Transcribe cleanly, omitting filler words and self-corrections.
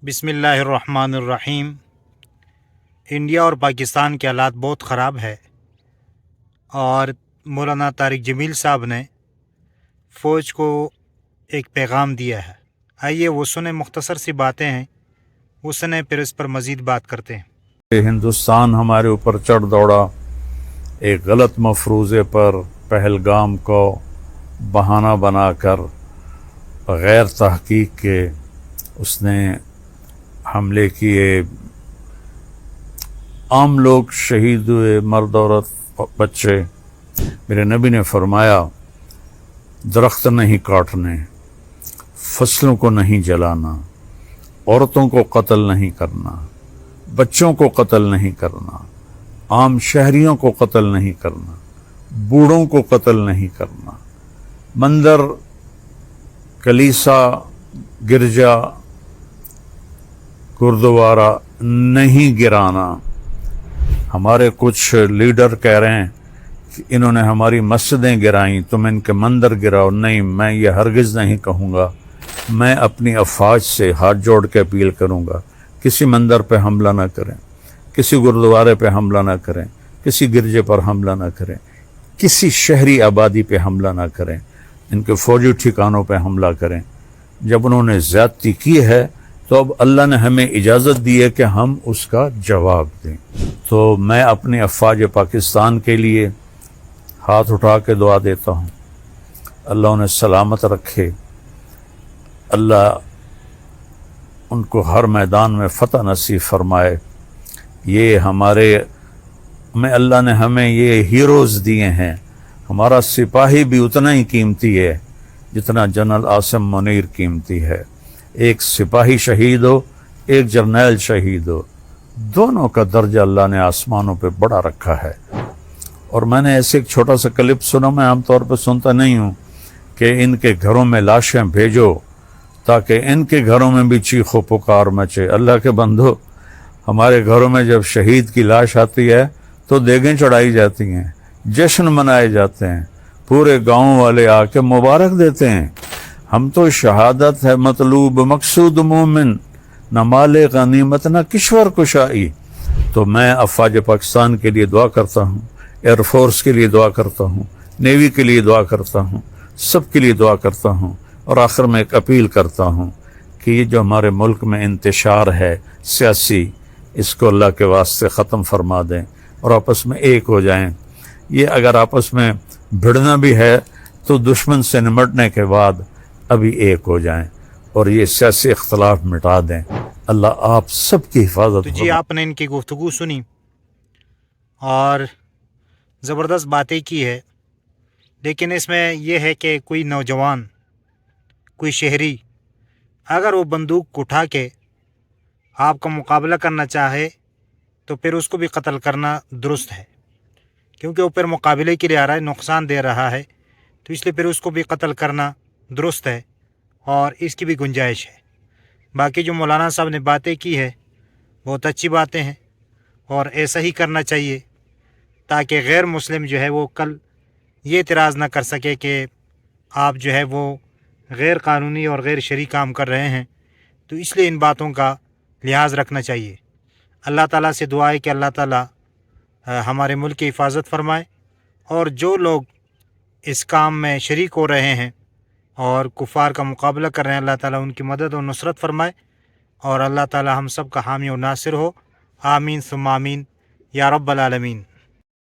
बिस्मिल्लाहिर्रहमानिर्रहीम। इंडिया और पाकिस्तान के हालात बहुत ख़राब है और मौलाना तारिक जमील साहब ने फ़ौज को एक पैगाम दिया है। आइए वो सुने, मुख्तसर सी बातें हैं, वो सुने, फिर इस पर मज़ीद बात करते हैं। हिंदुस्तान हमारे ऊपर चढ़ दौड़ा एक गलत मफरूज़े पर, पहलगाम को बहाना बनाकर बग़ैर तहकीक के उसने हमले किए। आम लोग शहीद हुए, मर्द औरत बच्चे। मेरे नबी ने फरमाया, दरख्त नहीं काटने, फसलों को नहीं जलाना, औरतों को कत्ल नहीं करना, बच्चों को कत्ल नहीं करना, आम शहरियों को कत्ल नहीं करना, बूढ़ों को कत्ल नहीं करना, मंदिर, कलीसा, गिरजा, गुरुद्वारा नहीं गिराना। हमारे कुछ लीडर कह रहे हैं कि इन्होंने हमारी मस्जिदें गिराई, तुम इनके मंदिर गिराओ। नहीं, मैं ये हरगिज़ नहीं कहूँगा। मैं अपनी अफवाज से हाथ जोड़ के अपील करूँगा, किसी मंदिर पे हमला ना करें, किसी गुरुद्वारे पे हमला ना करें, किसी गिरजे पर हमला ना करें, किसी शहरी आबादी पे हमला ना करें, इनके फौजी ठिकानों पे हमला करें। जब उन्होंने ज़्यादती की है तो अब अल्लाह ने हमें इजाज़त दी है कि हम उसका जवाब दें। तो मैं अपने अफवाज पाकिस्तान के लिए हाथ उठा के दुआ देता हूँ, अल्लाह उन्हें सलामत रखे, अल्लाह उनको हर मैदान में फ़तह नसीब फरमाए। ये अल्लाह ने हमें ये हीरोज़ दिए हैं। हमारा सिपाही भी उतना ही कीमती है जितना जनरल आसिम मुनीर कीमती है। एक सिपाही शहीद हो, एक जर्नैल शहीद हो, दोनों का दर्जा अल्लाह ने आसमानों पे बड़ा रखा है। और मैंने ऐसे एक छोटा सा क्लिप सुना, मैं आमतौर पर सुनता नहीं हूँ, कि इनके घरों में लाशें भेजो ताकि इनके घरों में भी चीखो पुकार मचे। अल्लाह के बंदो, हमारे घरों में जब शहीद की लाश आती है तो देगें चढ़ाई जाती हैं, जश्न मनाए जाते हैं, पूरे गांव वाले आके मुबारक देते हैं। हम तो शहादत है मतलूब मकसूद मोमिन, न माले गनीमत न किश्वर कुशाई। तो मैं अफवाज पाकिस्तान के लिए दुआ करता हूँ, एयरफोर्स के लिए दुआ करता हूँ, नेवी के लिए दुआ करता हूँ, सब के लिए दुआ करता हूँ। और आखिर में एक अपील करता हूँ कि ये जो हमारे मुल्क में इंतशार है सियासी, इसको अल्लाह के वास्ते ख़त्म फरमा दें और आपस में एक हो जाएं। ये अगर आपस में भिड़ना भी है तो दुश्मन से निमटने के बाद अभी एक हो जाएं और ये सियासी इख्तलाफ मिटा दें। अल्लाह आप सब की हिफाजत। तो जी, आपने इनकी गुफ्तगू सुनी और ज़बरदस्त बातें की है, लेकिन इसमें यह है कि कोई नौजवान, कोई शहरी अगर वो बंदूक उठा के आपका मुकाबला करना चाहे तो फिर उसको भी कत्ल करना दुरुस्त है, क्योंकि वो फिर मुकाबले के लिए आ रहा है, नुकसान दे रहा है, तो इसलिए फिर उसको भी कत्ल करना दुरुस्त है और इसकी भी गुंजाइश है। बाकी जो मौलाना साहब ने बातें की है बहुत अच्छी बातें हैं और ऐसा ही करना चाहिए, ताकि गैर मुस्लिम जो है वो कल ये इतराज़ ना कर सके कि आप जो है वो गैर कानूनी और गैर शरई काम कर रहे हैं। तो इसलिए इन बातों का लिहाज रखना चाहिए। अल्लाह ताला से दुआ है कि अल्लाह ताला हमारे मुल्क की हिफाजत फरमाए और जो लोग इस काम में शरीक हो रहे हैं और कुफ़ार का मुकाबला कर रहे हैं, अल्लाह ताला उनकी मदद और नुसरत फरमाए और अल्लाह ताला हम सब का हामी और नासिर हो। आमीन सुम्मा आमीन या रब्बल आलमीन।